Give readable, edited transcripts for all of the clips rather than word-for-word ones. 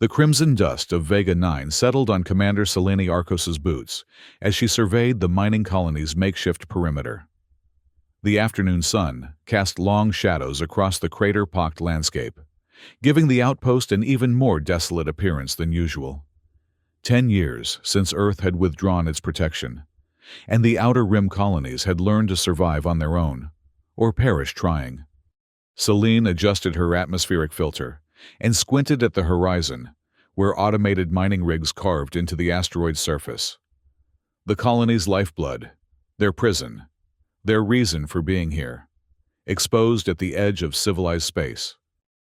The crimson dust of Vega 9 settled on Commander Selene Arcos's boots as she surveyed the mining colony's makeshift perimeter. The afternoon sun cast long shadows across the crater-pocked landscape, giving the outpost an even more desolate appearance than usual. 10 years since Earth had withdrawn its protection, and the outer rim colonies had learned to survive on their own, or perish trying. Selene adjusted her atmospheric filter and squinted at the horizon, where automated mining rigs carved into the asteroid's surface. The colony's lifeblood, their prison, their reason for being here, exposed at the edge of civilized space.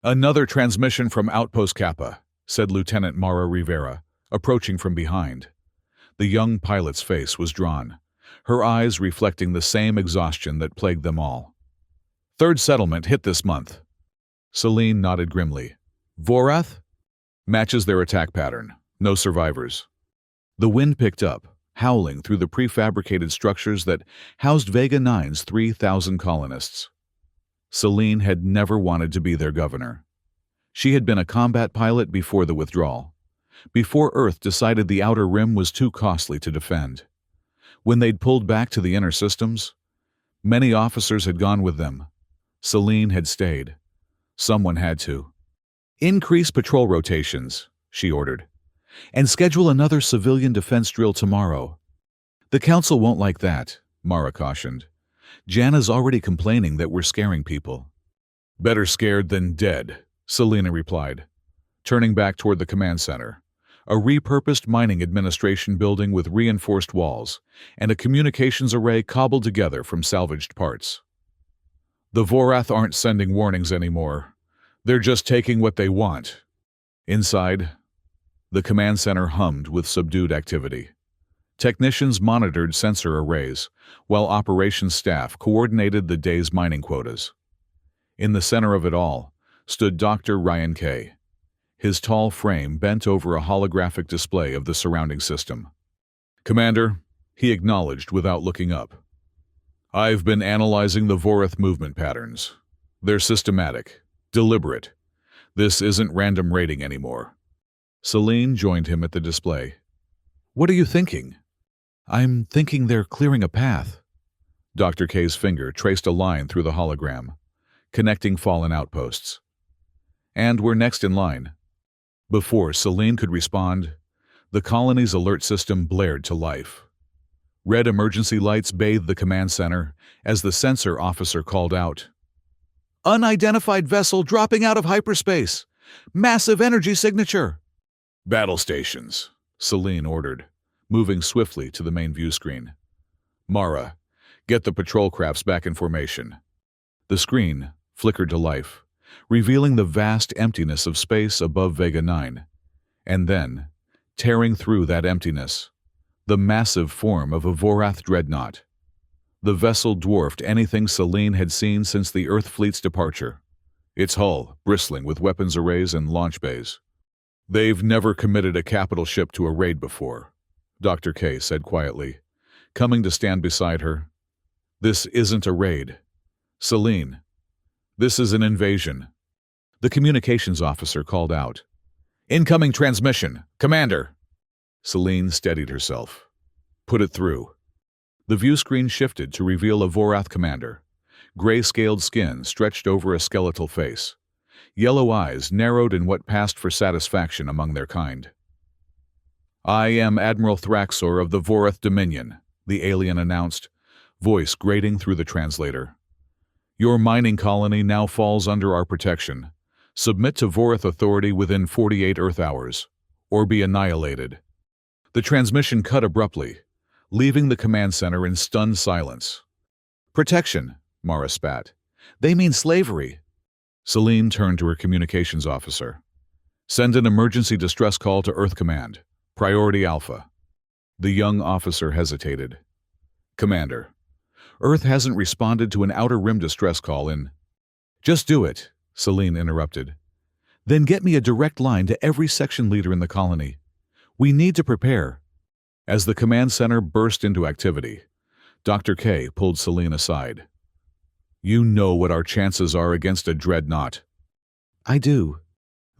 "Another transmission from Outpost Kappa," said Lieutenant Mara Rivera, approaching from behind. The young pilot's face was drawn, her eyes reflecting the same exhaustion that plagued them all. "Third settlement hit this month." Selene nodded grimly. "Vorath?" "Matches their attack pattern. No survivors." The wind picked up, howling through the prefabricated structures that housed Vega 9's 3,000 colonists. Selene had never wanted to be their governor. She had been a combat pilot before the withdrawal, before Earth decided the outer rim was too costly to defend. When they'd pulled back to the inner systems, many officers had gone with them. Selene had stayed. Someone had to. "Increase patrol rotations," she ordered, "and schedule another civilian defense drill tomorrow." "The Council won't like that," Mara cautioned. "Jana's already complaining that we're scaring people." "Better scared than dead," Selena replied, turning back toward the command center, a repurposed mining administration building with reinforced walls and a communications array cobbled together from salvaged parts. "The Vorath aren't sending warnings anymore. They're just taking what they want." Inside, the command center hummed with subdued activity. Technicians monitored sensor arrays, while operations staff coordinated the day's mining quotas. In the center of it all stood Dr. Ryan Kay, his tall frame bent over a holographic display of the surrounding system. "Commander," he acknowledged without looking up, "I've been analyzing the Vorath movement patterns. They're systematic, deliberate. This isn't random raiding anymore." Selene joined him at the display. "What are you thinking?" "I'm thinking they're clearing a path." Dr. K's finger traced a line through the hologram, connecting fallen outposts. "And we're next in line." Before Selene could respond, the colony's alert system blared to life. Red emergency lights bathed the command center as the sensor officer called out, "Unidentified vessel dropping out of hyperspace! Massive energy signature!" "Battle stations," Selene ordered, moving swiftly to the main view screen. "Mara, get the patrol crafts back in formation." The screen flickered to life, revealing the vast emptiness of space above Vega 9. And then, tearing through that emptiness, the massive form of a Vorath dreadnought. The vessel dwarfed anything Selene had seen since the Earth fleet's departure, its hull bristling with weapons arrays and launch bays. "They've never committed a capital ship to a raid before," Dr. K said quietly, coming to stand beside her. "This isn't a raid. Selene, this is an invasion." The communications officer called out, "Incoming transmission, Commander!" Selene steadied herself. "Put it through." The view screen shifted to reveal a Vorath commander, gray-scaled skin stretched over a skeletal face, yellow eyes narrowed in what passed for satisfaction among their kind. "I am Admiral Thraxor of the Vorath Dominion," the alien announced, voice grating through the translator. "Your mining colony now falls under our protection. Submit to Vorath authority within 48 Earth hours, or be annihilated." The transmission cut abruptly, leaving the command center in stunned silence. "Protection," Mara spat. "They mean slavery." Selene turned to her communications officer. "Send an emergency distress call to Earth Command. Priority Alpha." The young officer hesitated. "Commander, Earth hasn't responded to an Outer Rim distress call in—" "Just do it," Selene interrupted. "Then get me a direct line to every section leader in the colony. We need to prepare." As the command center burst into activity, Dr. K pulled Selene aside. "You know what our chances are against a dreadnought." "I do."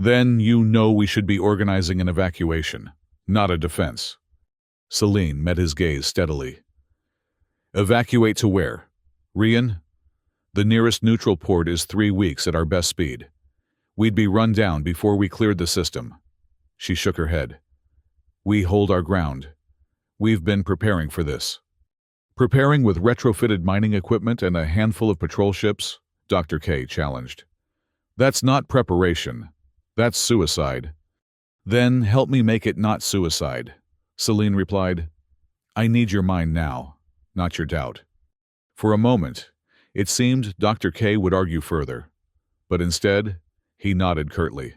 Then you know we should be organizing an evacuation, not a defense. Celine met his gaze steadily. Evacuate to where? Rian? The nearest neutral port is 3 weeks at our best speed. We'd be run down before we cleared the system. She shook her head. We hold our ground. We've been preparing for this. Preparing with retrofitted mining equipment and a handful of patrol ships? Dr. K challenged. That's not preparation. That's suicide. Then help me make it not suicide, Celine replied. I need your mind now, not your doubt. For a moment, it seemed Dr. K would argue further, but instead, he nodded curtly.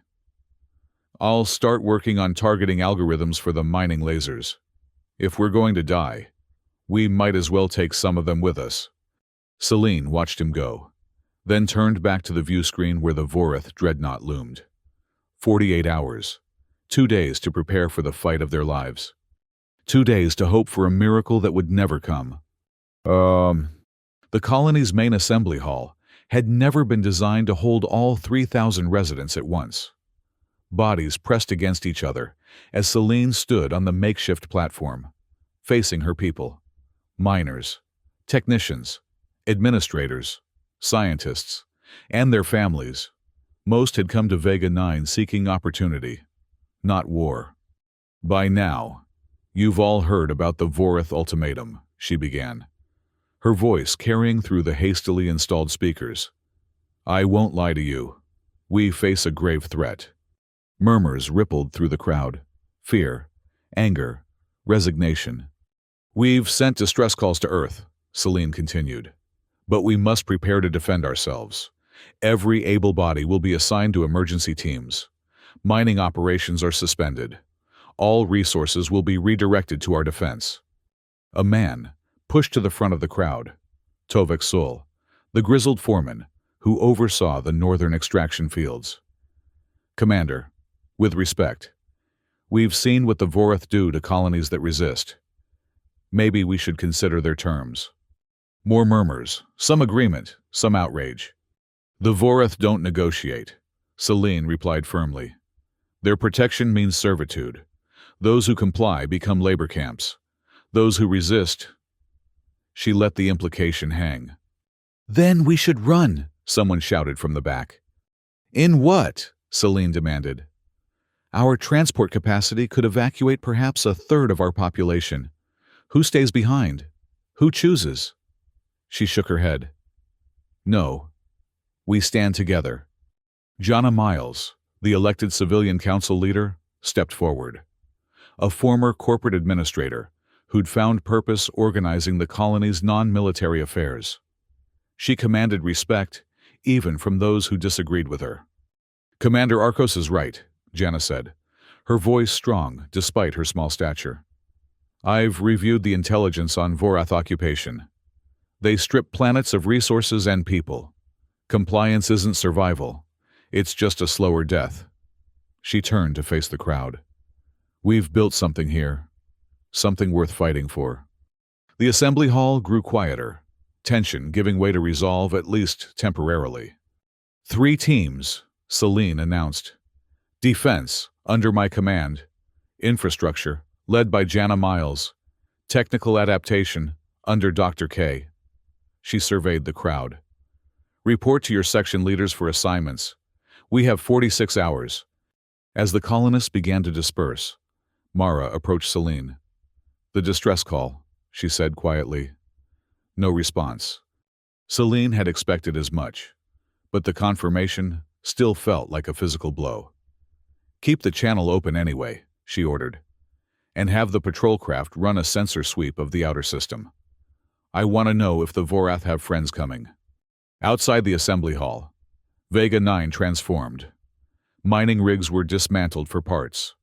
I'll start working on targeting algorithms for the mining lasers. If we're going to die, we might as well take some of them with us. Celine watched him go, then turned back to the view screen where the Vorath dreadnought loomed. 48 hours. 2 days to prepare for the fight of their lives. 2 days to hope for a miracle that would never come. The colony's main assembly hall had never been designed to hold all 3,000 residents at once. Bodies pressed against each other as Celine stood on the makeshift platform, facing her people. Miners, technicians, administrators, scientists, and their families. Most had come to Vega 9 seeking opportunity, not war. By now, you've all heard about the Vorath ultimatum, she began, her voice carrying through the hastily installed speakers. I won't lie to you. We face a grave threat. Murmurs rippled through the crowd. Fear, anger, resignation. We've sent distress calls to Earth, Celine continued. But we must prepare to defend ourselves. Every able body will be assigned to emergency teams. Mining operations are suspended. All resources will be redirected to our defense. A man pushed to the front of the crowd. Tovek Sul, the grizzled foreman, who oversaw the northern extraction fields. Commander, with respect, we've seen what the Vorath do to colonies that resist. Maybe we should consider their terms. More murmurs, some agreement, some outrage. The Vorath don't negotiate, Celine replied firmly. Their protection means servitude. Those who comply become labor camps. Those who resist... She let the implication hang. Then we should run, someone shouted from the back. In what? Celine demanded. Our transport capacity could evacuate perhaps 1/3 of our population. Who stays behind? Who chooses? She shook her head. No. We stand together. Jana Miles, the elected civilian council leader, stepped forward. A former corporate administrator who'd found purpose organizing the colony's non-military affairs. She commanded respect, even from those who disagreed with her. Commander Arcos is right, Jana said, her voice strong despite her small stature. I've reviewed the intelligence on Vorath occupation. They strip planets of resources and people. Compliance isn't survival. It's just a slower death. She turned to face the crowd. We've built something here. Something worth fighting for. The assembly hall grew quieter, tension giving way to resolve at least temporarily. 3 teams, Celine announced. Defense, under my command. Infrastructure, led by Jana Miles. Technical adaptation, under Dr. K. She surveyed the crowd. Report to your section leaders for assignments. We have 46 hours. As the colonists began to disperse, Mara approached Celine. The distress call, she said quietly. No response. Celine had expected as much, but the confirmation still felt like a physical blow. Keep the channel open anyway, she ordered, and have the patrol craft run a sensor sweep of the outer system. I want to know if the Vorath have friends coming. Outside the assembly hall, Vega 9 transformed. Mining rigs were dismantled for parts.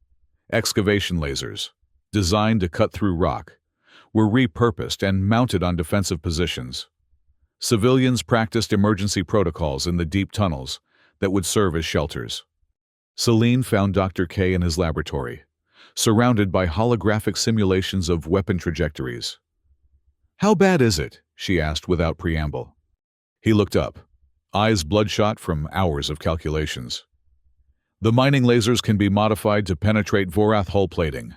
Excavation lasers, designed to cut through rock, were repurposed and mounted on defensive positions. Civilians practiced emergency protocols in the deep tunnels that would serve as shelters. Celine found Dr. K in his laboratory, surrounded by holographic simulations of weapon trajectories. How bad is it? She asked without preamble. He looked up, eyes bloodshot from hours of calculations. The mining lasers can be modified to penetrate Vorath hull plating,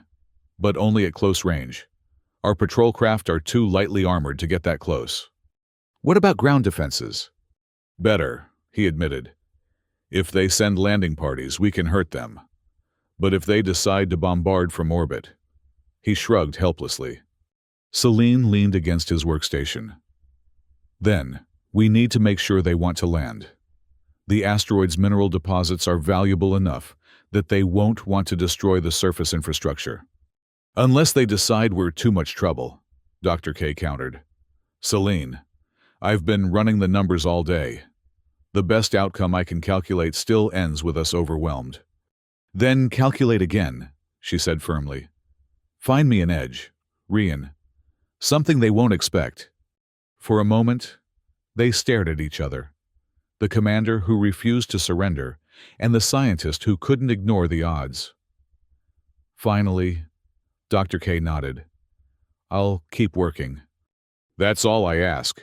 but only at close range. Our patrol craft are too lightly armored to get that close. What about ground defenses? Better, he admitted. If they send landing parties, we can hurt them. But if they decide to bombard from orbit... He shrugged helplessly. Celine leaned against his workstation. Then, we need to make sure they want to land. The asteroid's mineral deposits are valuable enough that they won't want to destroy the surface infrastructure. Unless they decide we're too much trouble, Dr. K countered. Celine, I've been running the numbers all day. The best outcome I can calculate still ends with us overwhelmed. Then calculate again, she said firmly. Find me an edge, Rian. Something they won't expect. For a moment, they stared at each other. The commander who refused to surrender, and the scientist who couldn't ignore the odds. Finally, Dr. K nodded. I'll keep working. That's all I ask.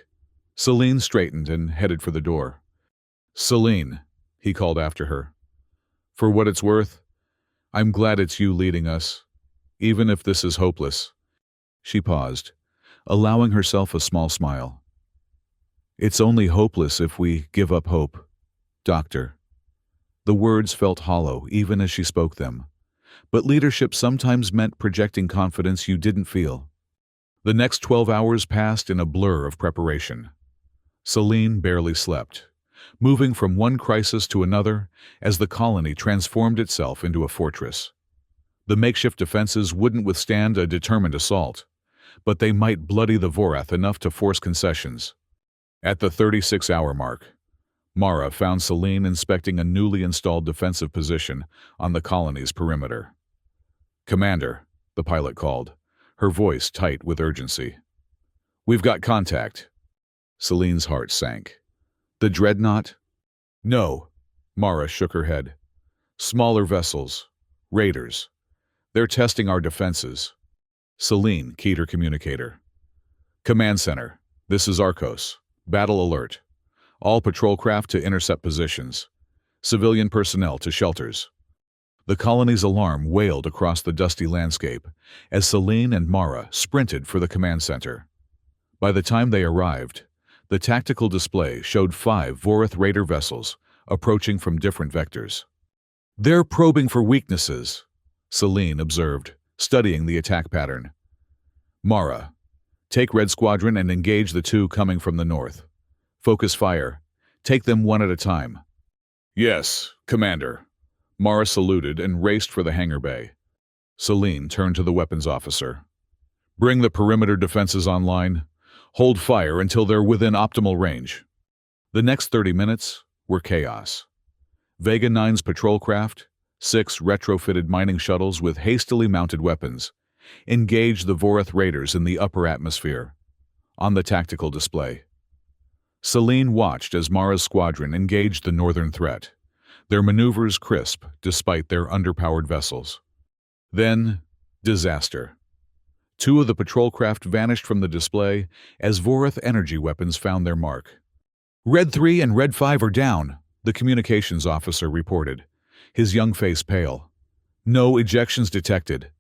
Celine straightened and headed for the door. Celine, he called after her. For what it's worth, I'm glad it's you leading us, even if this is hopeless. She paused, allowing herself a small smile. It's only hopeless if we give up hope, Doctor. The words felt hollow even as she spoke them, but leadership sometimes meant projecting confidence you didn't feel. The next 12 hours passed in a blur of preparation. Celine barely slept, moving from one crisis to another as the colony transformed itself into a fortress. The makeshift defenses wouldn't withstand a determined assault, but they might bloody the Vorath enough to force concessions. At the 36-hour mark, Mara found Celine inspecting a newly installed defensive position on the colony's perimeter. Commander, the pilot called, her voice tight with urgency. We've got contact. Celine's heart sank. The dreadnought? No, Mara shook her head. Smaller vessels. Raiders. They're testing our defenses. Celine keyed her communicator. Command Center, this is Arcos. Battle alert. All patrol craft to intercept positions. Civilian personnel to shelters. The colony's alarm wailed across the dusty landscape as Celine and Mara sprinted for the command center. By the time they arrived, the tactical display showed 5 Vorath Raider vessels approaching from different vectors. They're probing for weaknesses, Celine observed, studying the attack pattern. Mara, take Red Squadron and engage the 2 coming from the north. Focus fire. Take them one at a time. Yes, Commander. Mara saluted and raced for the hangar bay. Celine turned to the weapons officer. Bring the perimeter defenses online. Hold fire until they're within optimal range. The next 30 minutes were chaos. Vega 9's patrol craft, 6 retrofitted mining shuttles with hastily mounted weapons, engaged the Vorath Raiders in the upper atmosphere. On the tactical display, Celine watched as Mara's squadron engaged the northern threat, their maneuvers crisp despite their underpowered vessels. Then, disaster. 2 of the patrol craft vanished from the display as Vorath energy weapons found their mark. Red 3 and Red 5 are down, the communications officer reported, his young face pale. No ejections detected.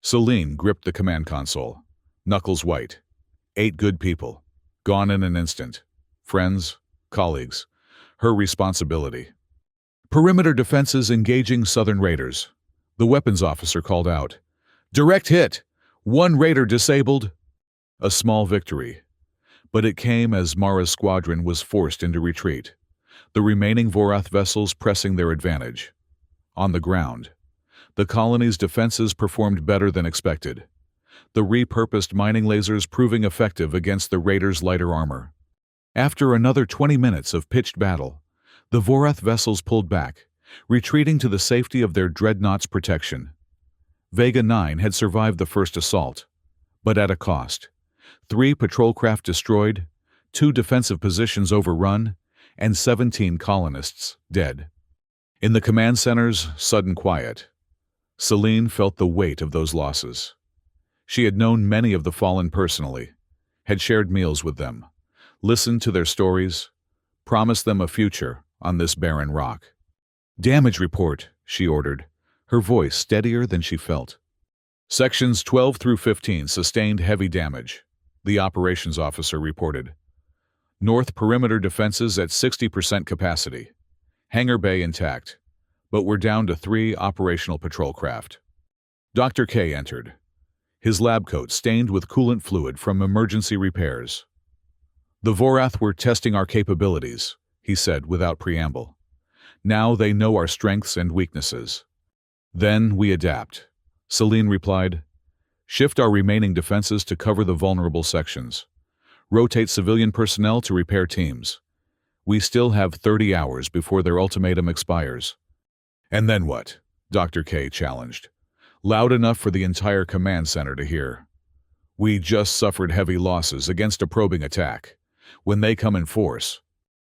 Celine gripped the command console, knuckles white. 8 good people, gone in an instant. Friends, colleagues, her responsibility. Perimeter defenses engaging Southern Raiders. The weapons officer called out. Direct hit! 1 Raider disabled. A small victory, but it came as Mara's squadron was forced into retreat, the remaining Vorath vessels pressing their advantage. On the ground, the colony's defenses performed better than expected, the repurposed mining lasers proving effective against the Raiders' lighter armor. After another 20 minutes of pitched battle, the Vorath vessels pulled back, retreating to the safety of their dreadnought's protection. Vega 9 had survived the first assault, but at a cost. 3 patrol craft destroyed, 2 defensive positions overrun, and 17 colonists dead. In the command center's sudden quiet, Celine felt the weight of those losses. She had known many of the fallen personally, had shared meals with them, listened to their stories, promised them a future on this barren rock. Damage report, she ordered, her voice steadier than she felt. Sections 12 through 15 sustained heavy damage, the operations officer reported. North perimeter defenses at 60% capacity. Hangar bay intact, but we're down to 3 operational patrol craft. Dr. K entered, his lab coat stained with coolant fluid from emergency repairs. The Vorath were testing our capabilities, he said without preamble. Now they know our strengths and weaknesses. Then we adapt, Celine replied. Shift our remaining defenses to cover the vulnerable sections. Rotate civilian personnel to repair teams. We still have 30 hours before their ultimatum expires. And then what? Dr. K challenged. Loud enough for the entire command center to hear. We just suffered heavy losses against a probing attack. When they come in force.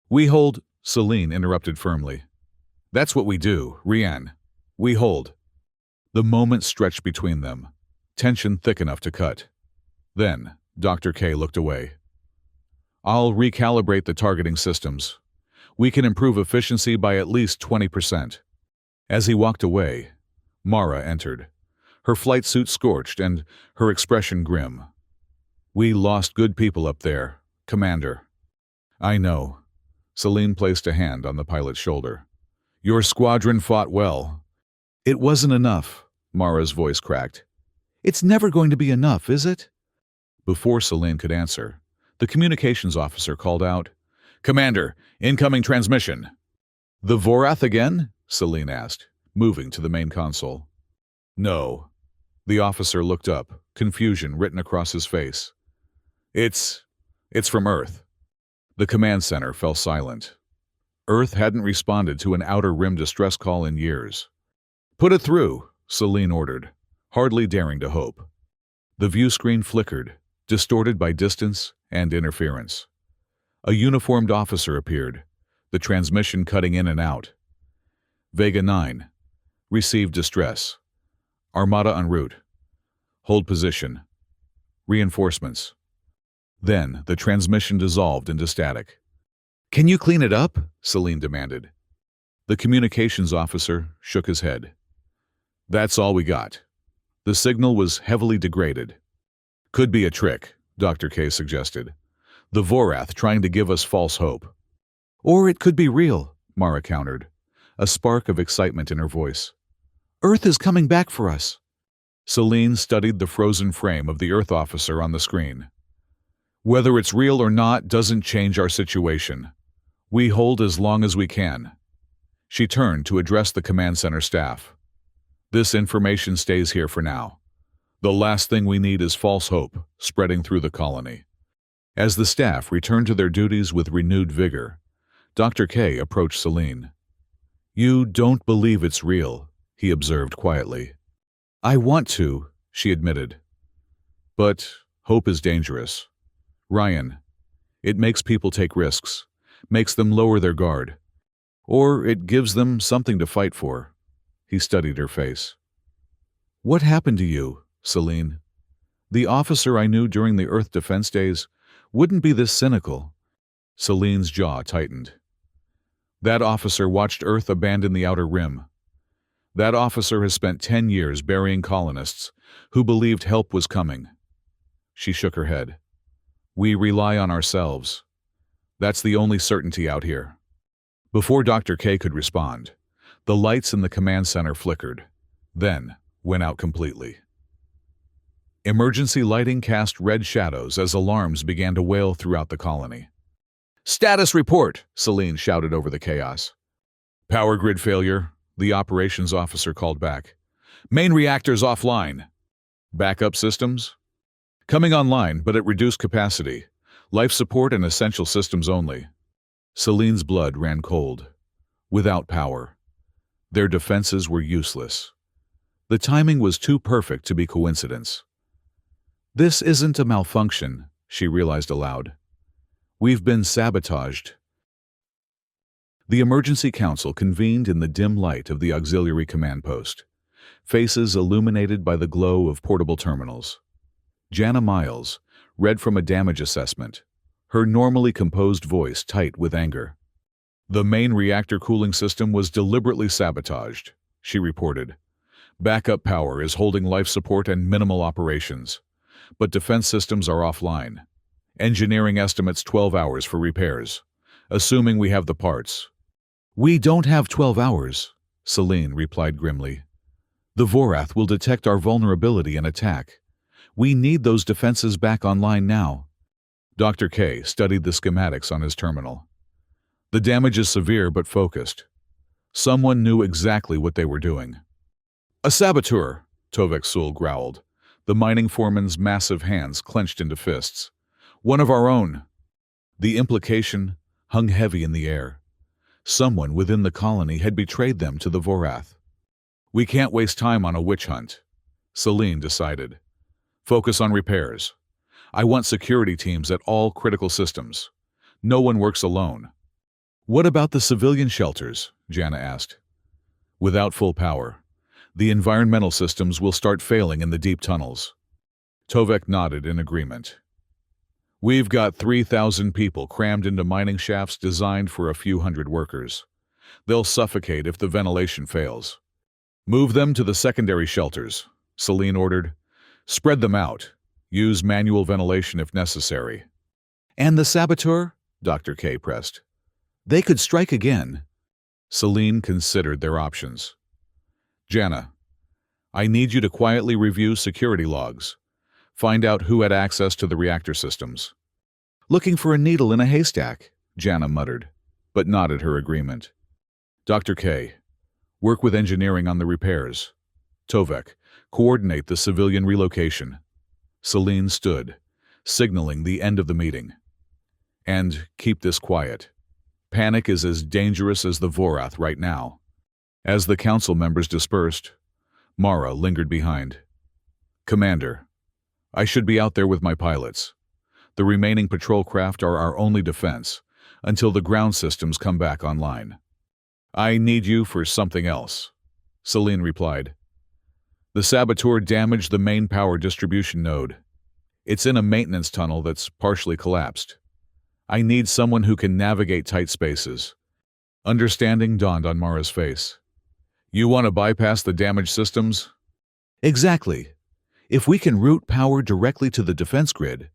We hold, Celine interrupted firmly. That's what we do, Rianne. We hold. The moment stretched between them, tension thick enough to cut. Then, Dr. K looked away. I'll recalibrate the targeting systems. We can improve efficiency by at least 20%. As he walked away, Mara entered, her flight suit scorched and her expression grim. We lost good people up there, Commander. I know. Celine placed a hand on the pilot's shoulder. Your squadron fought well. It wasn't enough, Mara's voice cracked. It's never going to be enough, is it? Before Celine could answer, the communications officer called out, Commander, incoming transmission. The Vorath again? Celine asked, moving to the main console. No. The officer looked up, confusion written across his face. It's from Earth. The command center fell silent. Earth hadn't responded to an outer rim distress call in years. Put it through, Celine ordered, hardly daring to hope. The view screen flickered, distorted by distance and interference. A uniformed officer appeared, the transmission cutting in and out. Vega 9. Received distress. Armada en route. Hold position. Reinforcements. Then the transmission dissolved into static. Can you clean it up? Celine demanded. The communications officer shook his head. That's all we got. The signal was heavily degraded. Could be a trick, Dr. K suggested. The Vorath trying to give us false hope. Or it could be real, Mara countered, a spark of excitement in her voice. Earth is coming back for us. Celine studied the frozen frame of the Earth officer on the screen. Whether it's real or not doesn't change our situation. We hold as long as we can. She turned to address the command center staff. This information stays here for now. The last thing we need is false hope spreading through the colony. As the staff returned to their duties with renewed vigor, Dr. K approached Celine. You don't believe it's real, he observed quietly. I want to, she admitted. But hope is dangerous. Ryan, it makes people take risks, makes them lower their guard. Or it gives them something to fight for. He studied her face. What happened to you, Celine? The officer I knew during the Earth Defense Days wouldn't be this cynical. Celine's jaw tightened. That officer watched Earth abandon the Outer Rim. That officer has spent 10 years burying colonists who believed help was coming. She shook her head. We rely on ourselves. That's the only certainty out here. Before Dr. K could respond, the lights in the command center flickered, then went out completely. Emergency lighting cast red shadows as alarms began to wail throughout the colony. Status report, Celine shouted over the chaos. Power grid failure, the operations officer called back. Main reactors offline. Backup systems? Coming online, but at reduced capacity. Life support and essential systems only. Celine's blood ran cold. Without power. Their defenses were useless. The timing was too perfect to be coincidence. This isn't a malfunction, she realized aloud. We've been sabotaged. The emergency council convened in the dim light of the auxiliary command post, faces illuminated by the glow of portable terminals. Jana Miles read from a damage assessment, her normally composed voice tight with anger. The main reactor cooling system was deliberately sabotaged, she reported. Backup power is holding life support and minimal operations, but defense systems are offline. Engineering estimates 12 hours for repairs, assuming we have the parts. We don't have 12 hours, Celine replied grimly. The Vorath will detect our vulnerability and attack. We need those defenses back online now. Dr. K studied the schematics on his terminal. The damage is severe but focused. Someone knew exactly what they were doing. A saboteur, Tovek Sul growled, the mining foreman's massive hands clenched into fists. One of our own. The implication hung heavy in the air. Someone within the colony had betrayed them to the Vorath. We can't waste time on a witch hunt, Celine decided. Focus on repairs. I want security teams at all critical systems. No one works alone. What about the civilian shelters? Jana asked. Without full power, the environmental systems will start failing in the deep tunnels. Tovek nodded in agreement. We've got 3,000 people crammed into mining shafts designed for a few hundred workers. They'll suffocate if the ventilation fails. Move them to the secondary shelters, Celine ordered. Spread them out. Use manual ventilation if necessary. And the saboteur? Dr. K pressed. They could strike again. Celine considered their options. Jana, I need you to quietly review security logs. Find out who had access to the reactor systems. Looking for a needle in a haystack, Jana muttered, but nodded her agreement. Dr. K, work with engineering on the repairs. Tovek, coordinate the civilian relocation. Celine stood, signaling the end of the meeting. And keep this quiet. Panic is as dangerous as the Vorath right now. As the council members dispersed, Mara lingered behind. Commander, I should be out there with my pilots. The remaining patrol craft are our only defense until the ground systems come back online. I need you for something else, Celine replied. The saboteur damaged the main power distribution node. It's in a maintenance tunnel that's partially collapsed. I need someone who can navigate tight spaces. Understanding dawned on Mara's face. You want to bypass the damaged systems? Exactly. If we can route power directly to the defense grid,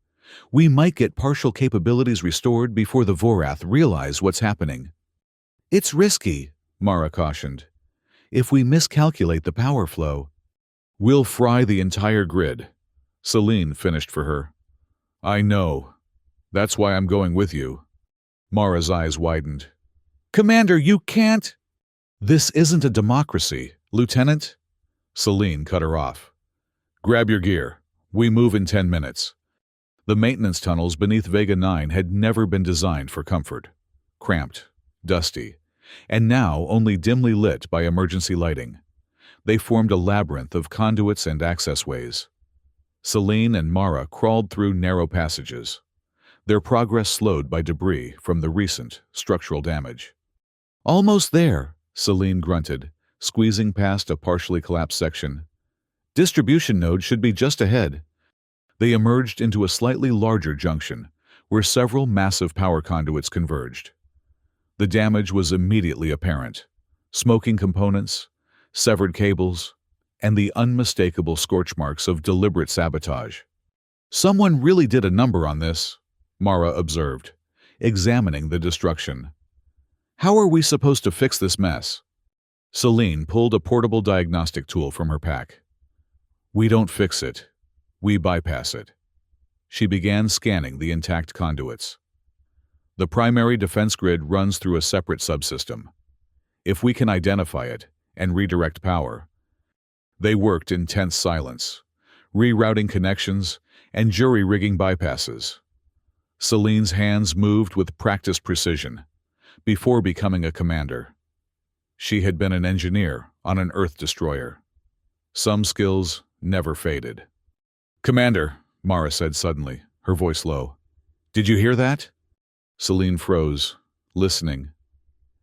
we might get partial capabilities restored before the Vorath realize what's happening. It's risky, Mara cautioned. If we miscalculate the power flow, we'll fry the entire grid. Celine finished for her. I know. That's why I'm going with you. Mara's eyes widened. Commander, you can't! This isn't a democracy, Lieutenant. Celine cut her off. Grab your gear. We move in 10 minutes. The maintenance tunnels beneath Vega 9 had never been designed for comfort. Cramped, dusty, and now only dimly lit by emergency lighting. They formed a labyrinth of conduits and accessways. Celine and Mara crawled through narrow passages, their progress slowed by debris from the recent structural damage. Almost there, Celine grunted, squeezing past a partially collapsed section. Distribution node should be just ahead. They emerged into a slightly larger junction, where several massive power conduits converged. The damage was immediately apparent. Smoking components, severed cables, and the unmistakable scorch marks of deliberate sabotage. Someone really did a number on this, Mara observed, examining the destruction. How are we supposed to fix this mess? Celine pulled a portable diagnostic tool from her pack. We don't fix it. We bypass it. She began scanning the intact conduits. The primary defense grid runs through a separate subsystem. If we can identify it and redirect power. They worked in tense silence, rerouting connections and jury-rigging bypasses. Celine's hands moved with practiced precision before becoming a commander. She had been an engineer on an Earth destroyer. Some skills never faded. Commander, Mara said suddenly, her voice low. Did you hear that? Celine froze, listening.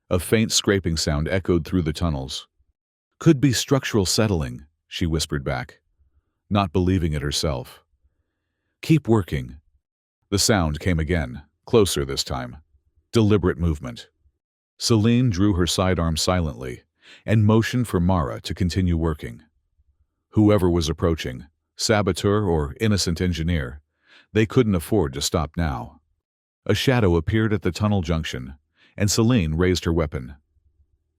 A faint scraping sound echoed through the tunnels. Could be structural settling, she whispered back, not believing it herself. Keep working. The sound came again, closer this time. Deliberate movement. Celine drew her sidearm silently and motioned for Mara to continue working. Whoever was approaching, saboteur or innocent engineer, they couldn't afford to stop now. A shadow appeared at the tunnel junction, and Celine raised her weapon.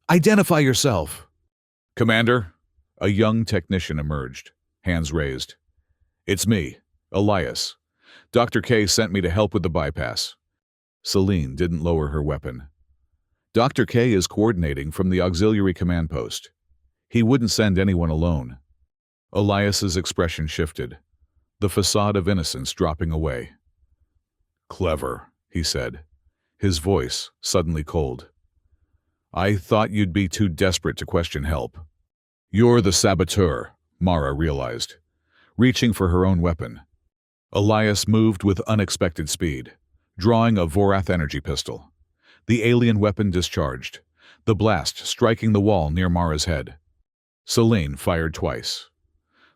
"Identify yourself!" "Commander," a young technician emerged, hands raised. "It's me, Elias. Dr. K sent me to help with the bypass." Celine didn't lower her weapon. "Dr. K is coordinating from the auxiliary command post. He wouldn't send anyone alone." Elias's expression shifted, the facade of innocence dropping away. "Clever," he said, his voice suddenly cold. "I thought you'd be too desperate to question help." "You're the saboteur," Mara realized, reaching for her own weapon. Elias moved with unexpected speed, drawing a Vorath energy pistol. The alien weapon discharged, the blast striking the wall near Mara's head. Celine fired twice.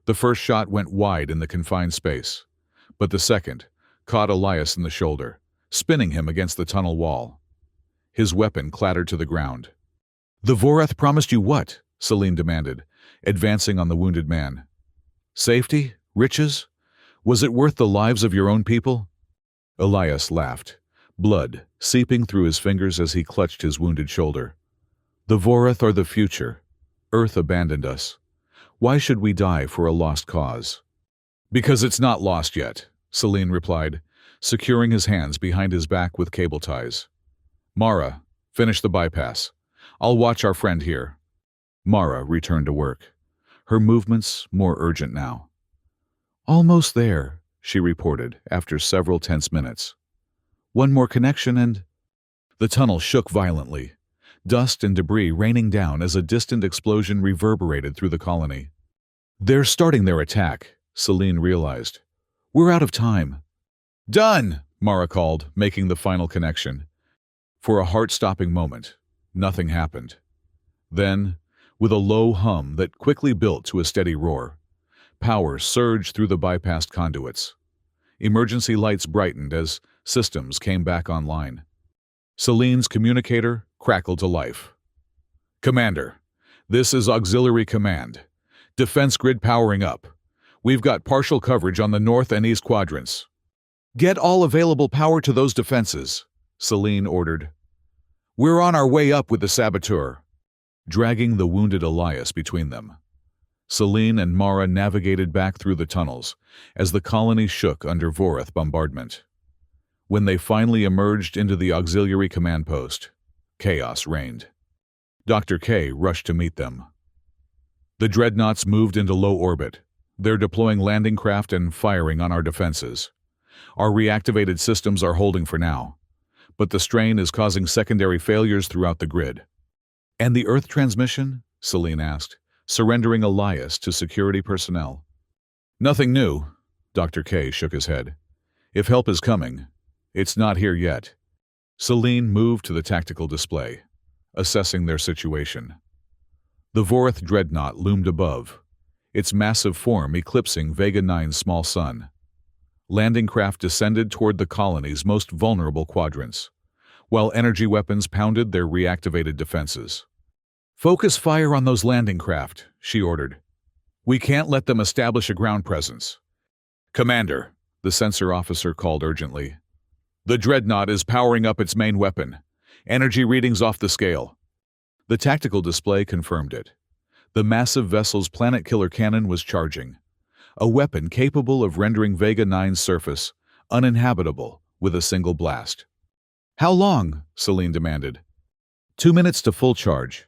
The first shot went wide in the confined space, but the second caught Elias in the shoulder, spinning him against the tunnel wall. His weapon clattered to the ground. "The Vorath promised you what?" Celine demanded, advancing on the wounded man. "Safety? Riches? Was it worth the lives of your own people?" Elias laughed, blood seeping through his fingers as he clutched his wounded shoulder. "The Vorath are the future. Earth abandoned us. Why should we die for a lost cause?" "Because it's not lost yet," Celine replied, securing his hands behind his back with cable ties. "Mara, finish the bypass. I'll watch our friend here." Mara returned to work, her movements more urgent now. "Almost there," she reported after several tense minutes. "One more connection and—" The tunnel shook violently, dust and debris raining down as a distant explosion reverberated through the colony. "They're starting their attack," Celine realized. "We're out of time." "Done!" Mara called, making the final connection. For a heart-stopping moment, nothing happened. Then, with a low hum that quickly built to a steady roar, power surged through the bypassed conduits. Emergency lights brightened as systems came back online. Celine's communicator crackled to life. "Commander, this is Auxiliary Command. Defense grid powering up. We've got partial coverage on the north and east quadrants." "Get all available power to those defenses," Celine ordered. "We're on our way up with the saboteur," dragging the wounded Elias between them. Celine and Mara navigated back through the tunnels as the colony shook under Vorath bombardment. When they finally emerged into the auxiliary command post, chaos reigned. Dr. K rushed to meet them. "The dreadnoughts moved into low orbit. They're deploying landing craft and firing on our defenses. Our reactivated systems are holding for now, but the strain is causing secondary failures throughout the grid." "And the Earth transmission?" Celine asked, surrendering Elias to security personnel. "Nothing new," Dr. K shook his head. "If help is coming, it's not here yet." Celine moved to the tactical display, assessing their situation. The Vorath dreadnought loomed above, its massive form eclipsing Vega 9's small sun. Landing craft descended toward the colony's most vulnerable quadrants, while energy weapons pounded their reactivated defenses. "Focus fire on those landing craft," she ordered. "We can't let them establish a ground presence." "Commander," the sensor officer called urgently. "The dreadnought is powering up its main weapon. Energy readings off the scale." The tactical display confirmed it. The massive vessel's planet-killer cannon was charging, a weapon capable of rendering Vega 9's surface uninhabitable with a single blast. "How long?" Celine demanded. 2 minutes to full charge."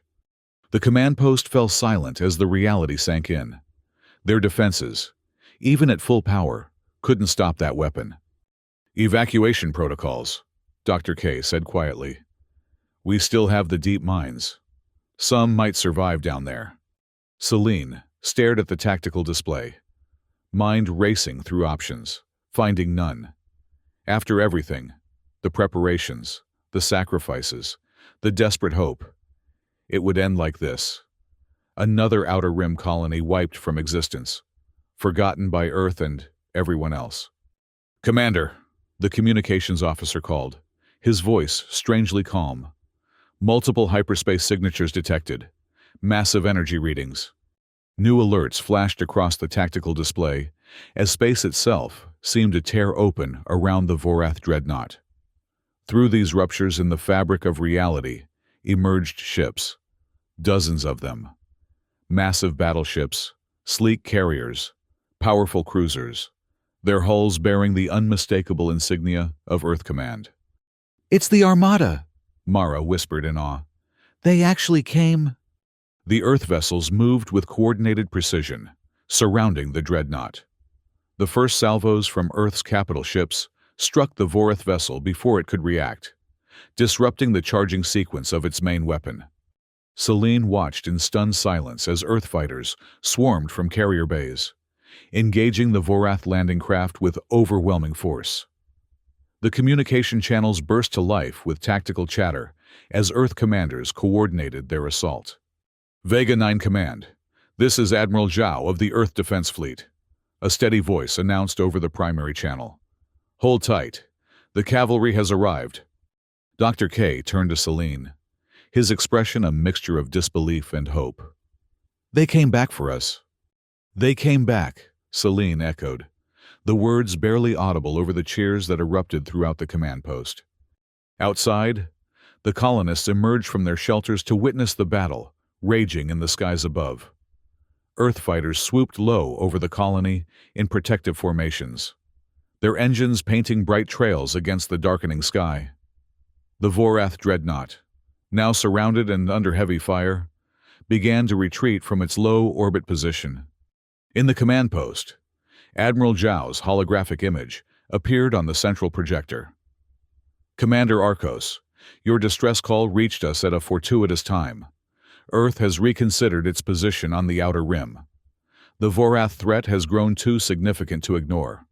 The command post fell silent as the reality sank in. Their defenses, even at full power, couldn't stop that weapon. "Evacuation protocols," Dr. K said quietly. "We still have the deep mines. Some might survive down there." Celine stared at the tactical display, mind racing through options, finding none. After everything, the preparations, the sacrifices, the desperate hope, it would end like this. Another Outer Rim colony wiped from existence, forgotten by Earth and everyone else. "Commander," the communications officer called, his voice strangely calm. Multiple hyperspace signatures detected. Massive energy readings. New alerts flashed across the tactical display as space itself seemed to tear open around the Vorath dreadnought. Through these ruptures in the fabric of reality emerged ships, dozens of them. Massive battleships, sleek carriers, powerful cruisers, their hulls bearing the unmistakable insignia of Earth Command. "It's the Armada," Mara whispered in awe. "They actually came." The Earth vessels moved with coordinated precision, surrounding the dreadnought. The first salvos from Earth's capital ships struck the Vorath vessel before it could react, disrupting the charging sequence of its main weapon. Selene watched in stunned silence as Earth fighters swarmed from carrier bays, engaging the Vorath landing craft with overwhelming force. The communication channels burst to life with tactical chatter as Earth commanders coordinated their assault. Vega 9 Command, this is Admiral Zhao of the Earth Defense Fleet. A steady voice announced over the primary channel. Hold tight. The cavalry has arrived. Dr. K turned to Selene, his expression a mixture of disbelief and hope. "They came back for us." They came back, Selene echoed, the words barely audible over the cheers that erupted throughout the command post. Outside, the colonists emerged from their shelters to witness the battle raging in the skies above. Earth fighters swooped low over the colony in protective formations, their engines painting bright trails against the darkening sky. The Vorath dreadnought, now surrounded and under heavy fire, began to retreat from its low orbit position. In the command post, Admiral Zhao's holographic image appeared on the central projector. "Commander Arcos, your distress call reached us at a fortuitous time. Earth has reconsidered its position on the outer rim. The Vorath threat has grown too significant to ignore."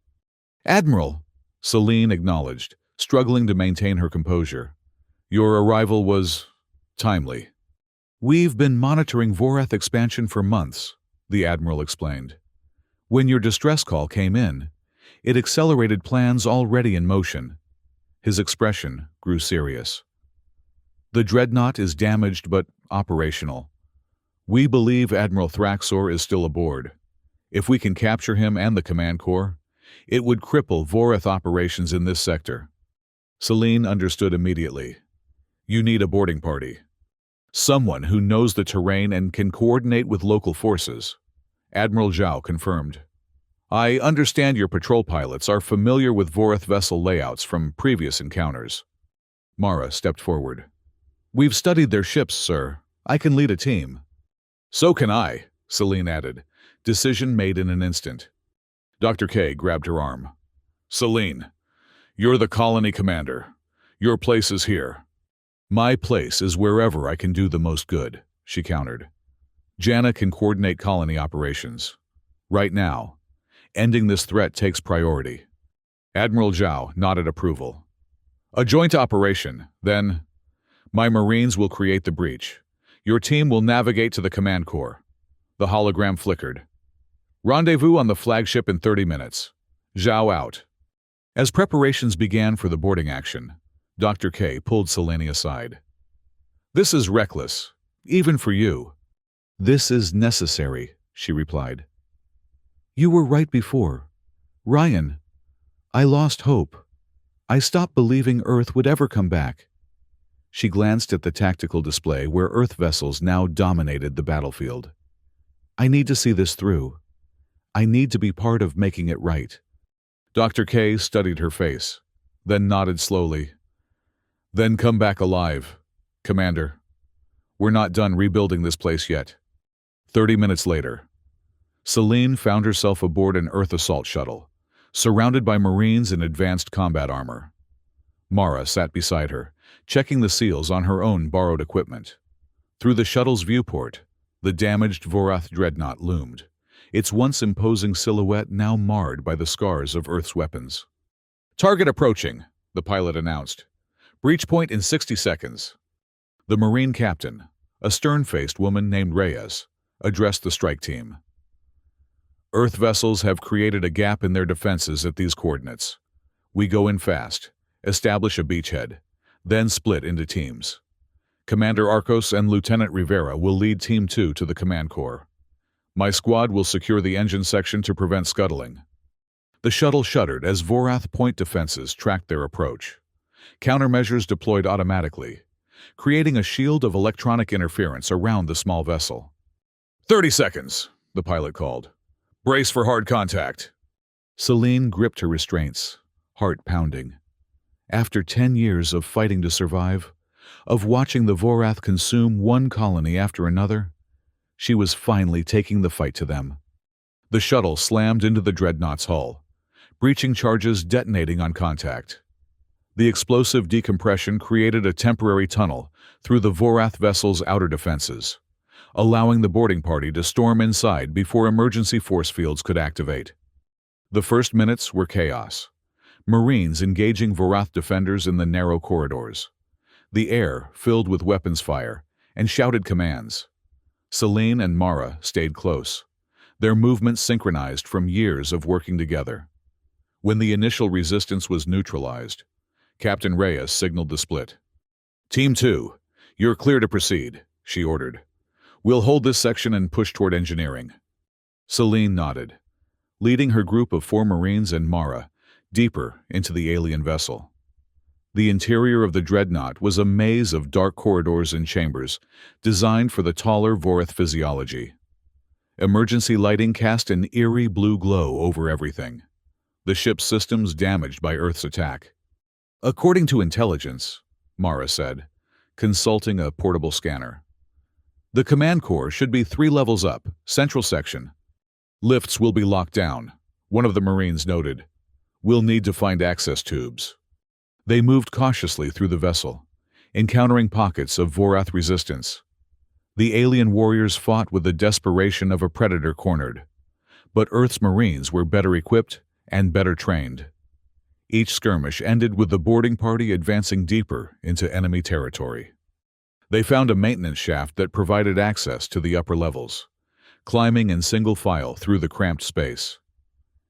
"Admiral," Selene acknowledged, struggling to maintain her composure. "Your arrival was timely." "We've been monitoring Vorath expansion for months," the Admiral explained. "When your distress call came in, it accelerated plans already in motion." His expression grew serious. "The dreadnought is damaged but operational. We believe Admiral Thraxor is still aboard. If we can capture him and the command corps, it would cripple Vorath operations in this sector." Selene understood immediately. "You need a boarding party. Someone who knows the terrain and can coordinate with local forces." Admiral Zhao confirmed. "I understand your patrol pilots are familiar with Vorath vessel layouts from previous encounters." Mara stepped forward. "We've studied their ships, sir. I can lead a team." "So can I," Selene added, decision made in an instant. Dr. K grabbed her arm. "Selene, you're the colony commander. Your place is here." "My place is wherever I can do the most good," she countered. "Jana can coordinate colony operations. Right now, ending this threat takes priority." Admiral Zhao nodded approval. "A joint operation, then. My Marines will create the breach. Your team will navigate to the command corps." The hologram flickered. "Rendezvous on the flagship in 30 minutes. Zhao out." As preparations began for the boarding action, Dr. K pulled Selene aside. "This is reckless, even for you." "This is necessary," she replied. "You were right before. Ryan, I lost hope. I stopped believing Earth would ever come back." She glanced at the tactical display where Earth vessels now dominated the battlefield. "I need to see this through. I need to be part of making it right." Dr. K studied her face, then nodded slowly. "Then come back alive, Commander. We're not done rebuilding this place yet." 30 minutes later, Selene found herself aboard an Earth assault shuttle, surrounded by Marines in advanced combat armor. Mara sat beside her, checking the seals on her own borrowed equipment. Through the shuttle's viewport, the damaged Vorath dreadnought loomed, its once imposing silhouette now marred by the scars of Earth's weapons. "Target approaching," the pilot announced. "Breach point in 60 seconds." The Marine captain, a stern-faced woman named Reyes, addressed the strike team. "Earth vessels have created a gap in their defenses at these coordinates. We go in fast, establish a beachhead, then split into teams. Commander Arcos and Lieutenant Rivera will lead Team 2 to the command core. My squad will secure the engine section to prevent scuttling." The shuttle shuddered as Vorath point defenses tracked their approach. Countermeasures deployed automatically, creating a shield of electronic interference around the small vessel. 30 seconds, the pilot called. "Brace for hard contact." Celine gripped her restraints, heart pounding. After 10 years of fighting to survive, of watching the Vorath consume one colony after another, she was finally taking the fight to them. The shuttle slammed into the dreadnought's hull, breaching charges detonating on contact. The explosive decompression created a temporary tunnel through the Vorath vessel's outer defenses, allowing the boarding party to storm inside before emergency force fields could activate. The first minutes were chaos. Marines engaging Vorath defenders in the narrow corridors. The air filled with weapons fire and shouted commands. Celine and Mara stayed close, their movements synchronized from years of working together. When the initial resistance was neutralized, Captain Reyes signaled the split. "Team 2, you're clear to proceed," she ordered. "We'll hold this section and push toward engineering." Celine nodded, leading her group of 4 Marines and Mara deeper into the alien vessel. The interior of the dreadnought was a maze of dark corridors and chambers designed for the taller Vorath physiology. Emergency lighting cast an eerie blue glow over everything, the ship's systems damaged by Earth's attack. "According to intelligence," Mara said, consulting a portable scanner, "the command core should be 3 levels up, central section. Lifts will be locked down," one of the Marines noted. "We'll need to find access tubes." They moved cautiously through the vessel, encountering pockets of Vorath resistance. The alien warriors fought with the desperation of a predator cornered, but Earth's Marines were better equipped and better trained. Each skirmish ended with the boarding party advancing deeper into enemy territory. They found a maintenance shaft that provided access to the upper levels, climbing in single file through the cramped space.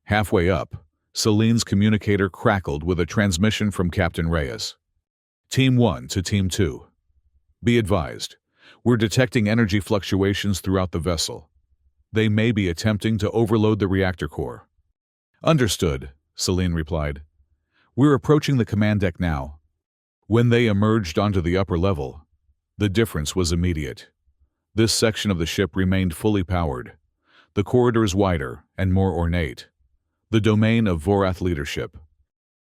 Halfway up, Celine's communicator crackled with a transmission from Captain Reyes. "Team 1 to Team 2. Be advised, we're detecting energy fluctuations throughout the vessel. They may be attempting to overload the reactor core." "Understood," Celine replied. "We're approaching the command deck now." When they emerged onto the upper level, the difference was immediate. This section of the ship remained fully powered, the corridors wider and more ornate, the domain of Vorath leadership.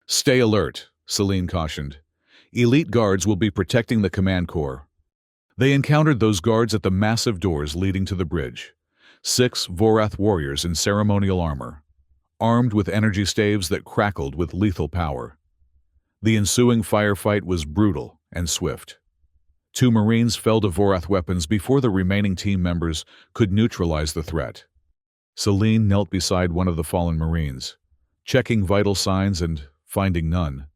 "Stay alert," Celine cautioned. "Elite guards will be protecting the command core." They encountered those guards at the massive doors leading to the bridge, 6 Vorath warriors in ceremonial armor, armed with energy staves that crackled with lethal power. The ensuing firefight was brutal and swift. 2 Marines fell to Vorath weapons before the remaining team members could neutralize the threat. Celine knelt beside one of the fallen Marines, checking vital signs and finding none.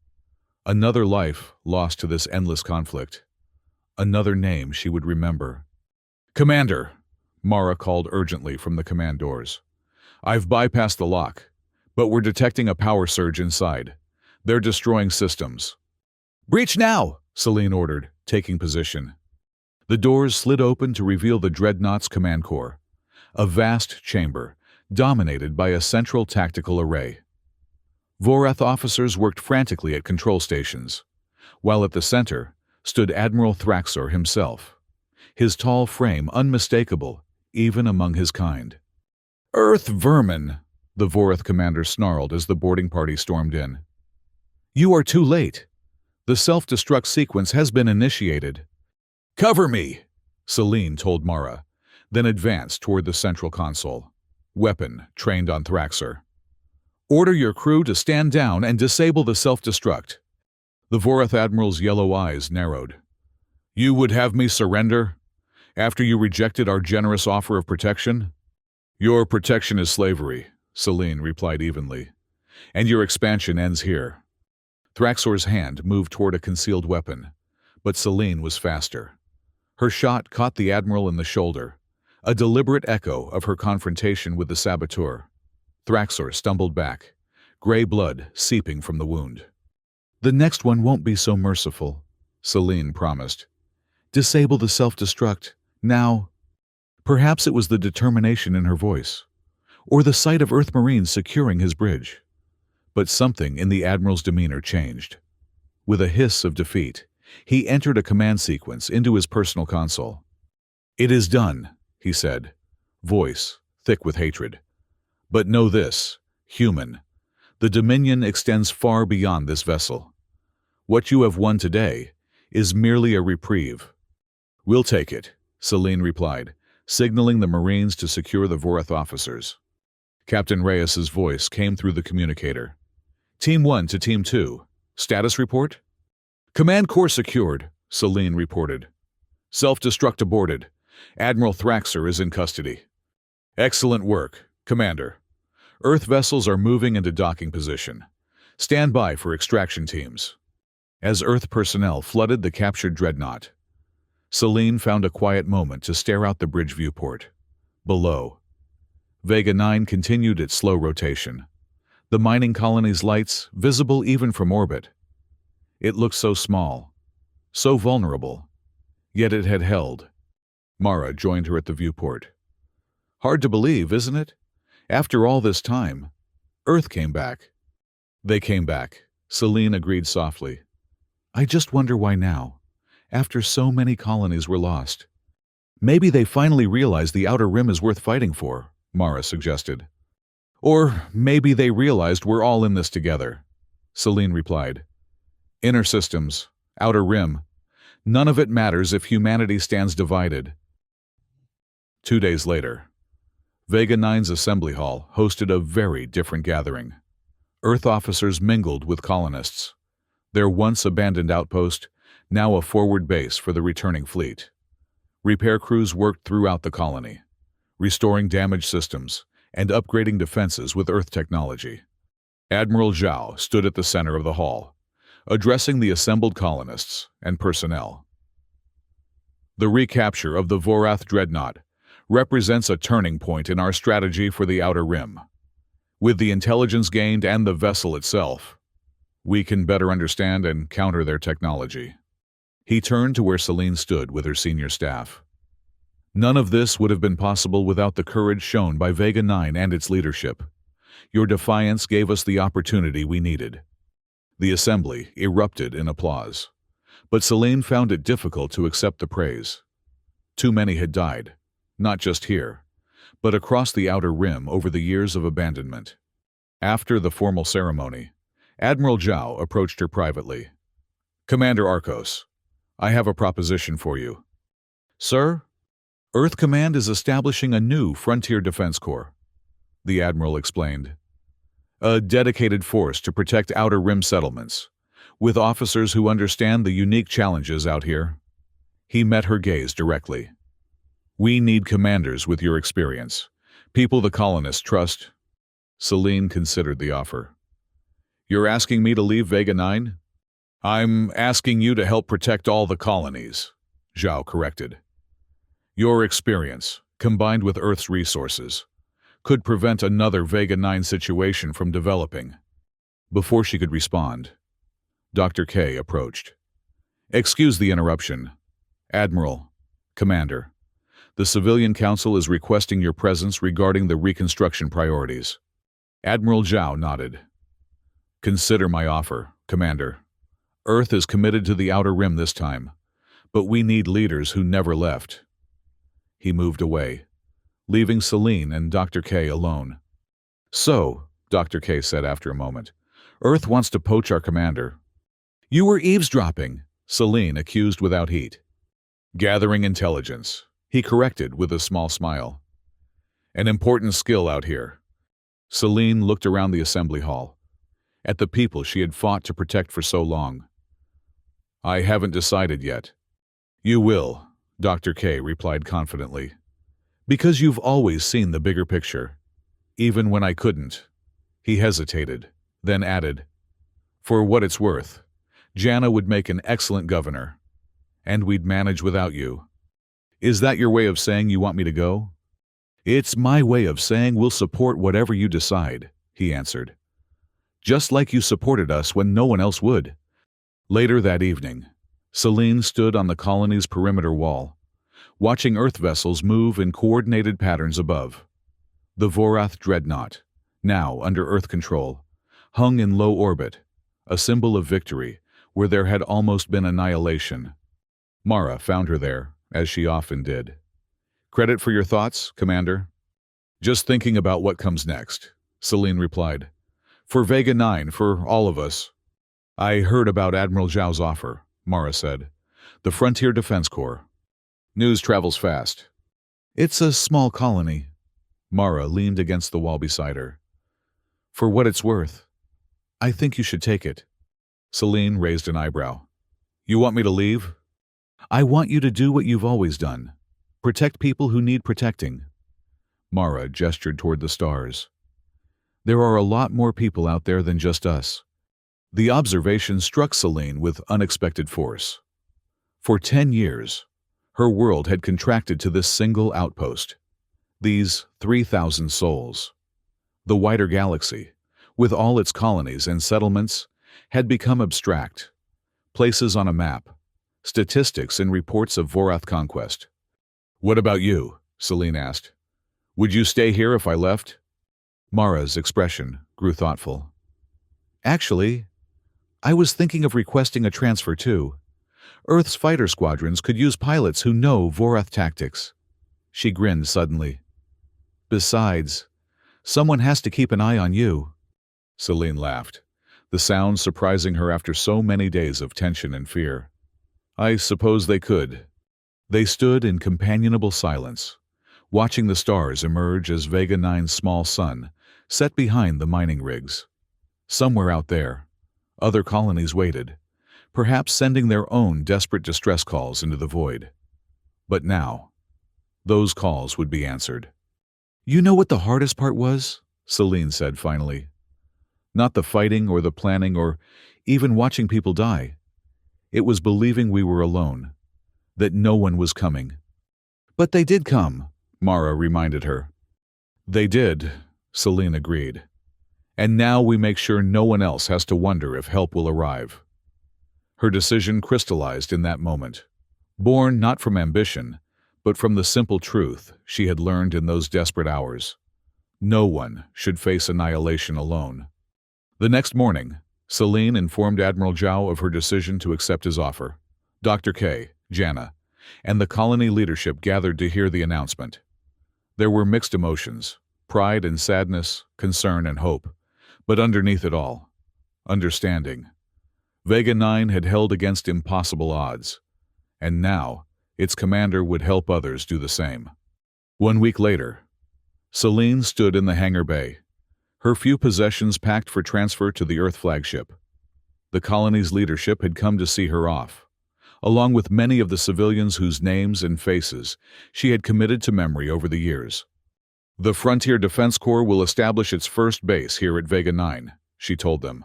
Another life lost to this endless conflict. Another name she would remember. "Commander," Mara called urgently from the command doors. "I've bypassed the lock, but we're detecting a power surge inside. They're destroying systems." "Breach now," Celine ordered, taking position. The doors slid open to reveal the dreadnought's command core, a vast chamber dominated by a central tactical array. Vorath officers worked frantically at control stations, while at the center stood Admiral Thraxor himself, his tall frame unmistakable even among his kind. "Earth vermin," the Vorath commander snarled as the boarding party stormed in. "You are too late. The self-destruct sequence has been initiated." "Cover me," Celine told Mara, then advanced toward the central console, weapon trained on Thraxor. "Order your crew to stand down and disable the self-destruct." The Vorath admiral's yellow eyes narrowed. "You would have me surrender? After you rejected our generous offer of protection?" "Your protection is slavery," Celine replied evenly, "and your expansion ends here." Thraxor's hand moved toward a concealed weapon, but Celine was faster. Her shot caught the admiral in the shoulder, a deliberate echo of her confrontation with the saboteur. Thraxor stumbled back, gray blood seeping from the wound. "The next one won't be so merciful," Celine promised. Disable the self-destruct. Now. Perhaps it was the determination in her voice, or the sight of Earth Marines securing his bridge. But something in the Admiral's demeanor changed. With a hiss of defeat, he entered a command sequence into his personal console. "It is done," he said, voice thick with hatred. "But know this, human, the Dominion extends far beyond this vessel. What you have won today is merely a reprieve." "We'll take it," Celine replied, signaling the Marines to secure the Vorath officers. Captain Reyes's voice came through the communicator. "Team 1 to Team 2. Status report?" "Command core secured," Celine reported. "Self-destruct aborted. Admiral Thraxer is in custody." "Excellent work, Commander. Earth vessels are moving into docking position. Stand by for extraction teams." As Earth personnel flooded the captured dreadnought, Celine found a quiet moment to stare out the bridge viewport. Below, Vega 9 continued its slow rotation, the mining colony's lights visible even from orbit. It looked so small, so vulnerable, yet it had held. Mara joined her at the viewport. "Hard to believe, isn't it? After all this time, Earth came back." "They came back," Celine agreed softly. "I just wonder why now, after so many colonies were lost." "Maybe they finally realized the Outer Rim is worth fighting for," Mara suggested. "Or maybe they realized we're all in this together," Celine replied. "Inner systems, Outer Rim, none of it matters if humanity stands divided." 2 days later, Vega 9's assembly hall hosted a very different gathering. Earth officers mingled with colonists. Their once abandoned outpost, now a forward base for the returning fleet. Repair crews worked throughout the colony, restoring damaged systems and upgrading defenses with Earth technology. Admiral Zhao stood at the center of the hall, addressing the assembled colonists and personnel. "The recapture of the Vorath dreadnought represents a turning point in our strategy for the Outer Rim. With the intelligence gained and the vessel itself, we can better understand and counter their technology." He turned to where Celine stood with her senior staff. "None of this would have been possible without the courage shown by Vega 9 and its leadership. Your defiance gave us the opportunity we needed." The assembly erupted in applause, but Celine found it difficult to accept the praise. Too many had died, not just here, but across the Outer Rim over the years of abandonment. After the formal ceremony, Admiral Zhao approached her privately. "Commander Arcos, I have a proposition for you." "Sir?" "Earth Command is establishing a new Frontier Defense Corps," the Admiral explained. "A dedicated force to protect Outer Rim settlements, with officers who understand the unique challenges out here." He met her gaze directly. "We need commanders with your experience, people the colonists trust." Celine considered the offer. "You're asking me to leave Vega 9? "I'm asking you to help protect all the colonies," Zhao corrected. "Your experience, combined with Earth's resources, could prevent another Vega 9 situation from developing." Before she could respond, Dr. K approached. "Excuse the interruption. Admiral, Commander, the Civilian Council is requesting your presence regarding the reconstruction priorities." Admiral Zhao nodded. "Consider my offer, Commander. Earth is committed to the Outer Rim this time, but we need leaders who never left." He moved away, leaving Celine and Dr. K alone. "So," Dr. K said after a moment, "Earth wants to poach our commander." "You were eavesdropping," Celine accused without heat. "Gathering intelligence," he corrected with a small smile. "An important skill out here." Celine looked around the assembly hall, at the people she had fought to protect for so long. "I haven't decided yet." "You will," Dr. K replied confidently. "Because you've always seen the bigger picture. Even when I couldn't." He hesitated, then added, "For what it's worth, Jana would make an excellent governor, and we'd manage without you." "Is that your way of saying you want me to go?" "It's my way of saying we'll support whatever you decide," he answered. "Just like you supported us when no one else would." Later that evening, Celine stood on the colony's perimeter wall, watching Earth vessels move in coordinated patterns above. The Vorath dreadnought, now under Earth control, hung in low orbit, a symbol of victory where there had almost been annihilation. Mara found her there, as she often did. "Credit for your thoughts, Commander?" "Just thinking about what comes next," Celine replied. "For Vega 9, for all of us." "I heard about Admiral Zhao's offer," Mara said. "The Frontier Defense Corps. News travels fast." "It's a small colony." Mara leaned against the wall beside her. "For what it's worth, I think you should take it." Celine raised an eyebrow. "You want me to leave?" "I want you to do what you've always done. Protect people who need protecting." Mara gestured toward the stars. "There are a lot more people out there than just us." The observation struck Celine with unexpected force. For 10 years, her world had contracted to this single outpost. These 3,000 souls. The wider galaxy, with all its colonies and settlements, had become abstract. Places on a map, statistics and reports of Vorath conquest. "What about you?" Celine asked. "Would you stay here if I left?" Mara's expression grew thoughtful. "Actually, I was thinking of requesting a transfer too. Earth's fighter squadrons could use pilots who know Vorath tactics." She grinned suddenly. "Besides, someone has to keep an eye on you." Celine laughed, the sound surprising her after so many days of tension and fear. "I suppose they could." They stood in companionable silence, watching the stars emerge as Vega 9's small sun set behind the mining rigs. Somewhere out there, other colonies waited, perhaps sending their own desperate distress calls into the void. But now, those calls would be answered. "You know what the hardest part was?" Celine said finally. "Not the fighting or the planning or even watching people die. It was believing we were alone, that no one was coming." "But they did come," Mara reminded her. "They did," Celine agreed. "And now we make sure no one else has to wonder if help will arrive." Her decision crystallized in that moment, born not from ambition, but from the simple truth she had learned in those desperate hours. No one should face annihilation alone. The next morning, Celine informed Admiral Zhao of her decision to accept his offer. Dr. K, Jana, and the colony leadership gathered to hear the announcement. There were mixed emotions, pride and sadness, concern and hope, but underneath it all, understanding. Vega 9 had held against impossible odds, and now its commander would help others do the same. 1 week later, Celine stood in the hangar bay, her few possessions packed for transfer to the Earth flagship. The colony's leadership had come to see her off, along with many of the civilians whose names and faces she had committed to memory over the years. "The Frontier Defense Corps will establish its first base here at Vega 9, she told them.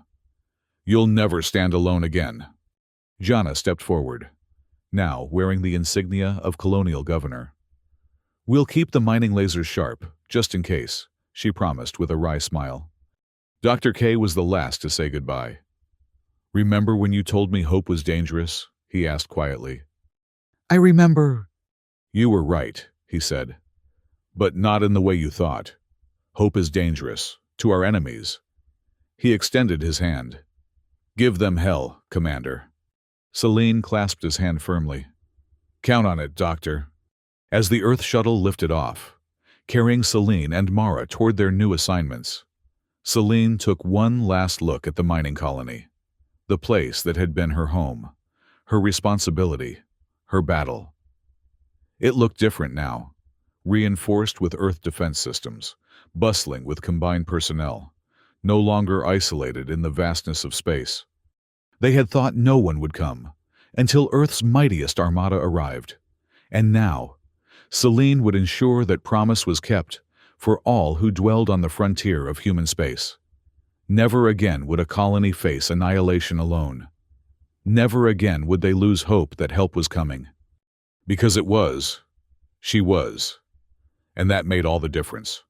"You'll never stand alone again." Jana stepped forward, now wearing the insignia of Colonial Governor. "We'll keep the mining lasers sharp, just in case," she promised with a wry smile. Dr. K was the last to say goodbye. "Remember when you told me hope was dangerous?" he asked quietly. "I remember." "You were right," he said. "But not in the way you thought. Hope is dangerous, to our enemies." He extended his hand. "Give them hell, Commander." Celine clasped his hand firmly. "Count on it, Doctor." As the Earth shuttle lifted off, carrying Celine and Mara toward their new assignments, Celine took one last look at the mining colony, the place that had been her home, her responsibility, her battle. It looked different now, reinforced with Earth defense systems, bustling with combined personnel, no longer isolated in the vastness of space. They had thought no one would come, until Earth's mightiest Armada arrived. And now, Celine would ensure that promise was kept for all who dwelled on the frontier of human space. Never again would a colony face annihilation alone. Never again would they lose hope that help was coming. Because it was, she was, and that made all the difference.